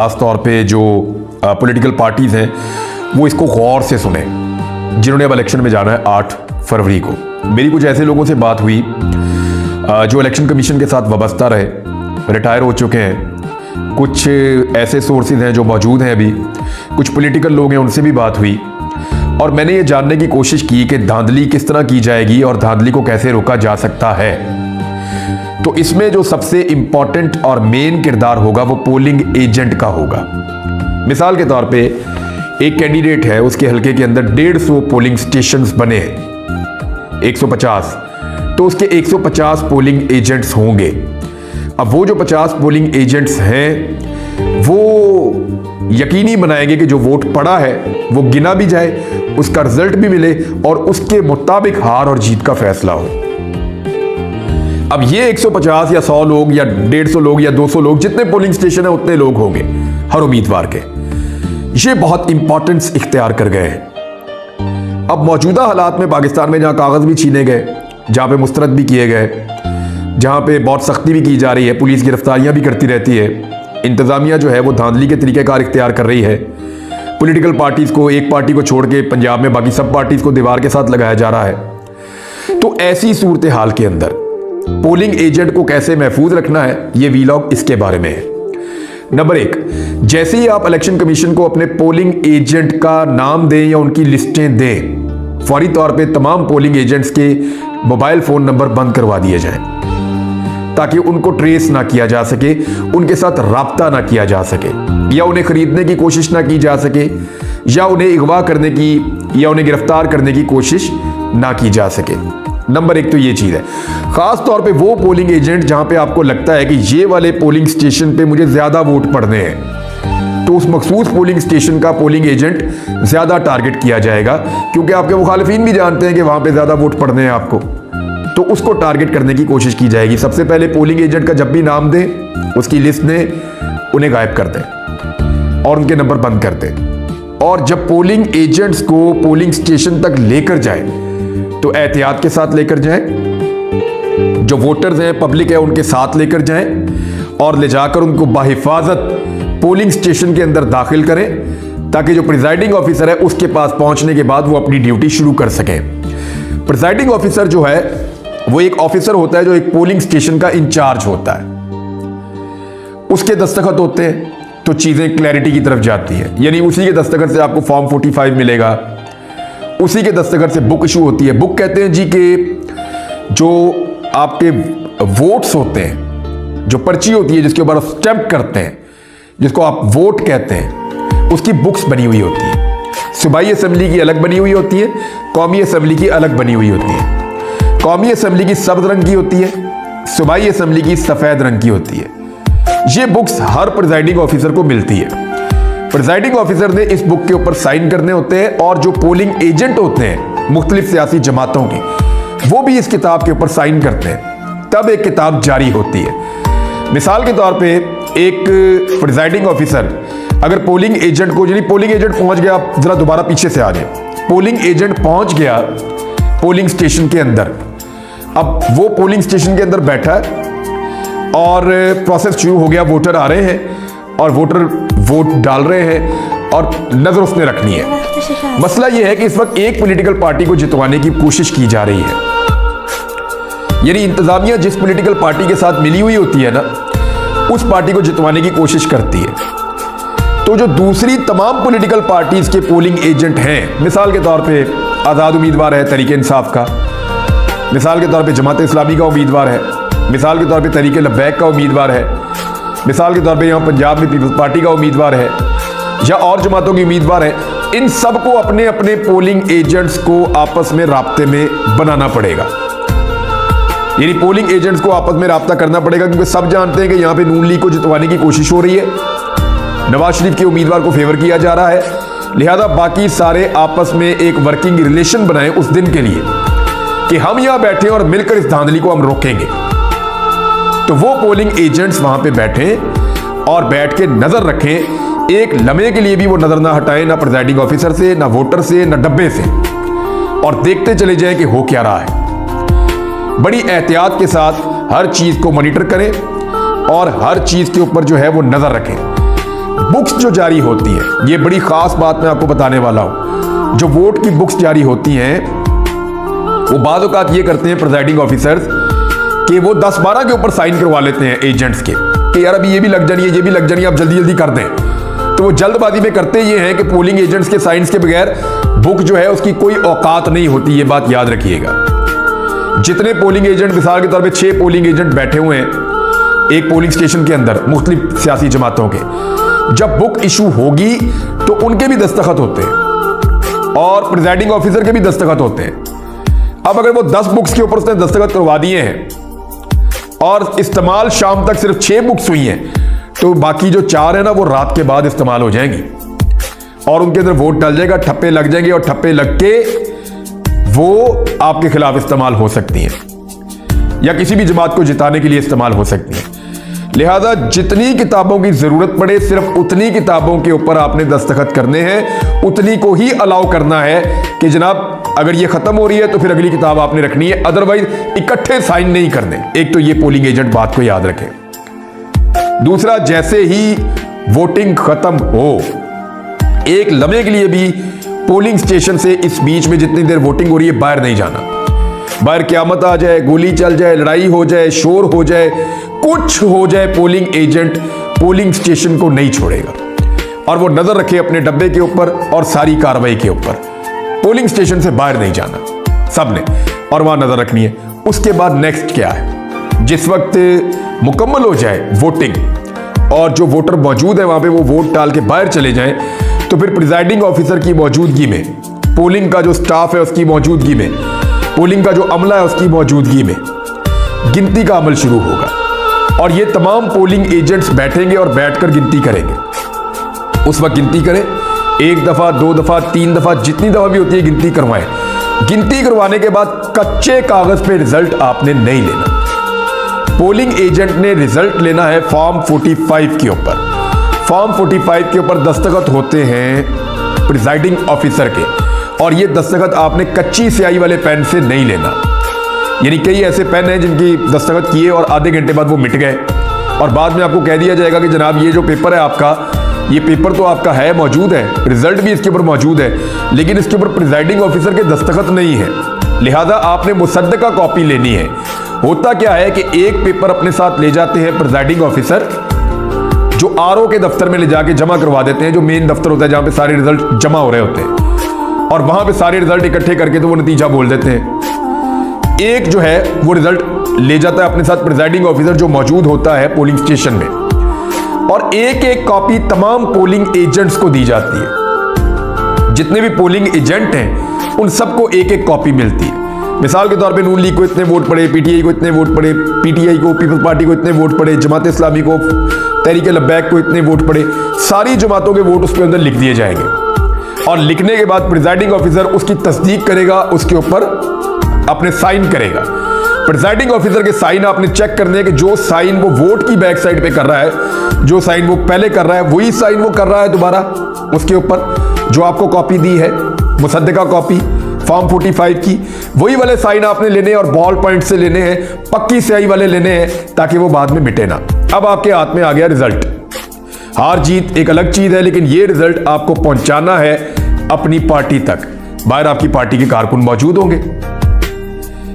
खासतौर पे जो पॉलिटिकल पार्टीज हैं वो इसको गौर से सुने, जिन्होंने अब इलेक्शन में जाना है 8 फरवरी को। मेरी कुछ ऐसे लोगों से बात हुई जो इलेक्शन कमीशन के साथ वाबस्ता रहे, रिटायर हो चुके हैं, कुछ ऐसे सोर्सेज हैं जो मौजूद हैं अभी, कुछ पॉलिटिकल लोग हैं, उनसे भी बात हुई और मैंने ये जानने की कोशिश की कि धांधली किस तरह की जाएगी और धांधली को कैसे रोका जा सकता है। तो इसमें जो सबसे इंपॉर्टेंट और मेन किरदार होगा वो पोलिंग एजेंट का होगा। मिसाल के तौर पे एक कैंडिडेट है, उसके हलके के अंदर 150 पोलिंग स्टेशंस बने हैं, 150, तो उसके 150 पोलिंग एजेंट्स होंगे। अब वो जो 50 पोलिंग एजेंट्स हैं वो यकीनी बनाएंगे कि जो वोट पड़ा है वो गिना भी जाए, उसका रिजल्ट भी मिले और उसके मुताबिक हार और जीत का फैसला हो। अब ये 150 या 100 लोग या 150 लोग या 200 लोग, जितने पोलिंग स्टेशन है उतने लोग होंगे हर उम्मीदवार के। ये बहुत इंपॉर्टेंस इख्तियार कर गए हैं। अब मौजूदा हालात में पाकिस्तान में जहां कागज भी छीने गए, जहां पे मुस्तरद भी किए गए, जहां पे बहुत सख्ती भी की जा रही है, पुलिस गिरफ्तारियां भी करती रहती है, इंतजामिया जो है वो धांधली के तरीक़ेकार इख्तियार कर रही है, पॉलिटिकल पार्टीज को, एक पार्टी को छोड़ के पंजाब में बाकी सब पार्टीज को दीवार के साथ लगाया जा रहा है। तो ऐसी सूरत हाल के अंदर पोलिंग एजेंट को कैसे महफूज रखना है, ये वीलॉग इसके बारे में है। नंबर 1, जैसे ही आप इलेक्शन कमीशन को अपने पोलिंग एजेंट का नाम दें या उनकी लिस्टें दें, फौरी तौर पे तमाम पोलिंग एजेंट्स के मोबाइल फोन नंबर बंद करवा दिए जाएं ताकि उनको ट्रेस ना किया जा सके, उनके साथ राब्ता ना किया जा सके, या उन्हें खरीदने की कोशिश ना की जा सके, या उन्हें अगवा करने की या उन्हें गिरफ्तार करने की कोशिश ना की जा सके। नंबर 1 तो ये चीज है। खास तौर पे वो पोलिंग एजेंट जहां पे आपको लगता है कि ये वाले पोलिंग स्टेशन पे मुझे ज्यादा वोट पड़ने हैं, तो उस मखसूस पोलिंग स्टेशन का पोलिंग एजेंट ज्यादा टारगेट किया जाएगा, क्योंकि आपके मुखालिफिन भी जानते हैं कि वहां पे ज्यादा वोट पड़ने हैं आपको, तो उसको टारगेट करने की कोशिश की जाएगी। सबसे पहले पोलिंग एजेंट का जब भी नाम दें, उसकी लिस्ट दें, उन्हें गायब कर दें और उनके नंबर बंद कर दें। और जब पोलिंग एजेंट्स को पोलिंग स्टेशन तक लेकर जाए तो एहतियात के साथ लेकर जाएं, जो वोटर्स हैं, पब्लिक है, उनके साथ लेकर जाएं और ले जाकर उनको बाहिफाजत पोलिंग स्टेशन के अंदर दाखिल करें ताकि जो प्रिजाइडिंग ऑफिसर है उसके पास पहुंचने के बाद वो अपनी ड्यूटी शुरू कर सकें। प्रिजाइडिंग ऑफिसर जो है वो एक ऑफिसर होता है जो एक पोलिंग स्टेशन का इंचार्ज होता है, उसके दस्तखत होते हैं तो चीजें क्लैरिटी की तरफ जाती है, यानी उसी के दस्तखत से आपको फॉर्म 45 मिलेगा, उसी के दस्तखत से बुक इशू होती है। बुक कहते हैं जी कि जो आपके वोट्स होते हैं, जो पर्ची होती है जिसके ऊपर आप स्टैंप करते हैं, जिसको आप वोट कहते हैं, उसकी बुक्स बनी हुई होती है। सूबाई असेंबली की अलग बनी हुई होती है, कौमी असेंबली की अलग बनी हुई होती है। कौमी असेंबली की सब्ज रंग की होती है, सूबाई असेंबली की सफेद रंग की होती है। ये बुक्स हर प्रिजाइडिंग ऑफिसर को मिलती है। प्रिजाइडिंग ऑफिसर ने इस बुक के ऊपर साइन करने होते हैं और जो पोलिंग एजेंट होते हैं मुख्तलिफ सियासी जमातों के, वो भी इस किताब के ऊपर साइन करते हैं, तब एक किताब जारी होती है। मिसाल के तौर पे एक प्रिजाइडिंग ऑफिसर अगर पोलिंग एजेंट को, यानी पोलिंग एजेंट पहुंच गया, आप जरा दोबारा पीछे से आ जाए, पोलिंग एजेंट पहुंच गया पोलिंग स्टेशन के अंदर, अब वो पोलिंग स्टेशन के अंदर बैठा है और प्रोसेस शुरू हो गया, वोटर आ रहे हैं और वोटर वोट डाल रहे हैं और नजर उसने रखनी है। मसला यह है कि इस वक्त एक पॉलिटिकल पार्टी को जितवाने की कोशिश की जा रही है, यानी इंतजामिया जिस पॉलिटिकल पार्टी के साथ मिली हुई होती है ना, उस पार्टी को जितवाने की कोशिश करती है। तो जो दूसरी तमाम पॉलिटिकल पार्टीज के पोलिंग एजेंट हैं, मिसाल के तौर पे आज़ाद उम्मीदवार है तहरीक इंसाफ का, मिसाल के तौर पे जमात इस्लामी का उम्मीदवार है, मिसाल के तौर पे तहरीक लब्बैक का उम्मीदवार है, मिसाल के तौर पे यहाँ पंजाब में पीपल्स पार्टी का उम्मीदवार है, या और जमातों की उम्मीदवार है, इन सबको अपने अपने पोलिंग एजेंट्स को आपस में राब्ते में बनाना पड़ेगा। यानी पोलिंग एजेंट्स को आपस में राब्ता करना पड़ेगा, क्योंकि सब जानते हैं कि यहाँ पे नून लीग को जितवाने की कोशिश हो रही है, नवाज शरीफ के उम्मीदवार को फेवर किया जा रहा है, लिहाजा बाकी सारे आपस में एक वर्किंग रिलेशन बनाएं उस दिन के लिए कि हम यहां बैठे और मिलकर इस धांधली को हम रोकेंगे। तो वो पोलिंग एजेंट्स वहां पे बैठे और बैठ के नजर रखें, एक लम्हे के लिए भी वो नजर ना हटाएं, ना प्रिजाइडिंग ऑफिसर से, ना वोटर से, ना डब्बे से, और देखते चले जाएं कि हो क्या रहा है। बड़ी एहतियात के साथ हर चीज को मॉनिटर करें और हर चीज के ऊपर जो है वो नजर रखें। बुक्स जो जारी होती हैं, ये बड़ी खास बात मैं आपको बताने वाला हूं, जो वोट की बुक्स जारी होती हैं वो बाद औकात ये करते हैं प्रिजाइडिंग ऑफिसर्स कि वो 10-12 के ऊपर साइन करवा लेते हैं एजेंट्स के कि यार अभी ये भी लग जानी है, ये भी लग जानी है, आप जल्दी जल्दी कर दें। तो वो जल्दबाजी में करते ये हैं कि पोलिंग एजेंट्स के साइंस के बगैर बुक जो है उसकी कोई औकात नहीं होती, ये बात याद रखिएगा। जितने पोलिंग एजेंट, मिसाल के तौर पे 6 पोलिंग एजेंट बैठे हुए हैं एक पोलिंग स्टेशन के अंदर मुख्तलिफ सियासी जमातों के, जब बुक इशू होगी तो उनके भी दस्तखत होते हैं और प्रिजाइडिंग ऑफिसर के भी दस्तखत होते हैं। अब अगर वो 10 बुक्स के ऊपर उसने दस्तखत करवा दिए हैं और इस्तेमाल शाम तक सिर्फ 6 बुक्स हुई हैं, तो बाकी जो 4 है ना वो रात के बाद इस्तेमाल हो जाएंगी और उनके अंदर वोट डल जाएगा, ठप्पे लग जाएंगे और ठप्पे लग के वो आपके खिलाफ इस्तेमाल हो सकती हैं या किसी भी जमात को जिताने के लिए इस्तेमाल हो सकती हैं। लिहाजा जितनी किताबों की जरूरत पड़े सिर्फ उतनी किताबों के ऊपर आपने दस्तखत करने हैं, उतनी को ही अलाउ करना है कि जनाब अगर ये खत्म हो रही है तो फिर अगली किताब आपने रखनी है, अदरवाइज इकट्ठे साइन नहीं करने। एक तो ये पोलिंग एजेंट बात को याद रखें। दूसरा, जैसे ही वोटिंग खत्म हो एक लम्हे के लिए भी पोलिंग स्टेशन से इस बीच में जितनी देर वोटिंग हो रही है बाहर नहीं जाना। बाहर क़यामत आ जाए, गोली चल जाए, लड़ाई हो जाए, शोर हो जाए, कुछ हो जाए, पोलिंग एजेंट पोलिंग स्टेशन को नहीं छोड़ेगा और वो नजर रखे अपने डब्बे के ऊपर और सारी कार्रवाई के ऊपर। पोलिंग स्टेशन से बाहर नहीं जाना सबने और वहां नजर रखनी है। उसके बाद नेक्स्ट क्या है, जिस वक्त मुकम्मल हो जाए वोटिंग और जो वोटर मौजूद है वहां पे वो वोट डाल के बाहर चले जाएं, तो फिर प्रिजाइडिंग ऑफिसर की मौजूदगी में, पोलिंग का जो स्टाफ है उसकी मौजूदगी में, पोलिंग का जो अमला है उसकी मौजूदगी में गिनती का अमल शुरू होगा और ये तमाम पोलिंग एजेंट्स बैठेंगे और बैठकर गिनती करेंगे। उस वक्त गिनती करें, 1 दफा, 2 दफा, 3 दफा, जितनी दफा भी होती है गिनती करवाएं। गिनती करवाने के बाद कच्चे कागज पे रिजल्ट आपने नहीं लेना। पोलिंग एजेंट ने रिजल्ट लेना है फॉर्म 45 के ऊपर। फॉर्म 45 के ऊपर दस्तखत होते हैं प्रिजाइडिंग ऑफिसर के और ये दस्तखत आपने कच्ची स्याही वाले पेन से नहीं लेना। यानी कई ऐसे पेन हैं जिनकी दस्तखत किए और आधे घंटे बाद वो मिट गए और बाद में आपको कह दिया जाएगा कि जनाब ये जो पेपर है आपका, ये पेपर तो आपका है, मौजूद है, रिजल्ट भी इसके ऊपर मौजूद है, लेकिन इसके ऊपर प्रिजाइडिंग ऑफिसर के दस्तखत नहीं है, लिहाजा आपने मुसद्दका कॉपी लेनी है। होता क्या है कि एक पेपर अपने साथ ले जाते हैं प्रिजाइडिंग ऑफिसर, जो आरओ के दफ्तर में ले जाके जमा करवा देते हैं, जो मेन दफ्तर होता है जहां पे सारे रिजल्ट जमा हो रहे होते हैं और वहां पे सारे रिजल्ट इकट्ठे करके तो वो नतीजा बोल देते हैं। एक जो है वो रिजल्ट ले जाता है अपने साथ प्रिजाइडिंग ऑफिसर जो मौजूद होता है पोलिंग स्टेशन में और एक एक कॉपी तमाम पोलिंग एजेंट्स को दी जाती है। जितने भी पोलिंग एजेंट हैं उन सबको एक एक कॉपी मिलती है। मिसाल के तौर पे नून लीग को इतने वोट पड़े, पीटीआई को इतने वोट पड़े, पीटीआई को, पीपल्स पार्टी को इतने वोट पड़े, जमात इस्लामी को, तहरीक लब्बैक को इतने वोट पड़े, सारी जमातों के वोट उसके अंदर लिख दिए जाएंगे और लिखने के बाद प्रिजाइडिंग ऑफिसर उसकी तस्दीक करेगा, उसके ऊपर अपने साइन करेगा। प्रिजाइडिंग ऑफिसर के साइन आपने चेक करने हैं कि जो साइन वो वोट की बैक साइड पे कर रहा है, जो साइन वो पहले कर रहा है वही साइन वो कर रहा है दोबारा उसके ऊपर जो आपको कॉपी दी है, मुसद्दका कॉपी फॉर्म 45 की, वही वाले साइन आपने लेने हैं और बॉल पॉइंट से लेने हैं, पक्की स्याही वाले लेने हैं ताकि वो बाद में मिटे ना। अब आपके हाथ में आ गया रिजल्ट। हार जीत एक अलग चीज है, लेकिन ये रिजल्ट आपको पहुंचाना है अपनी पार्टी तक। बाहर आपकी पार्टी के कारकुन मौजूद होंगे,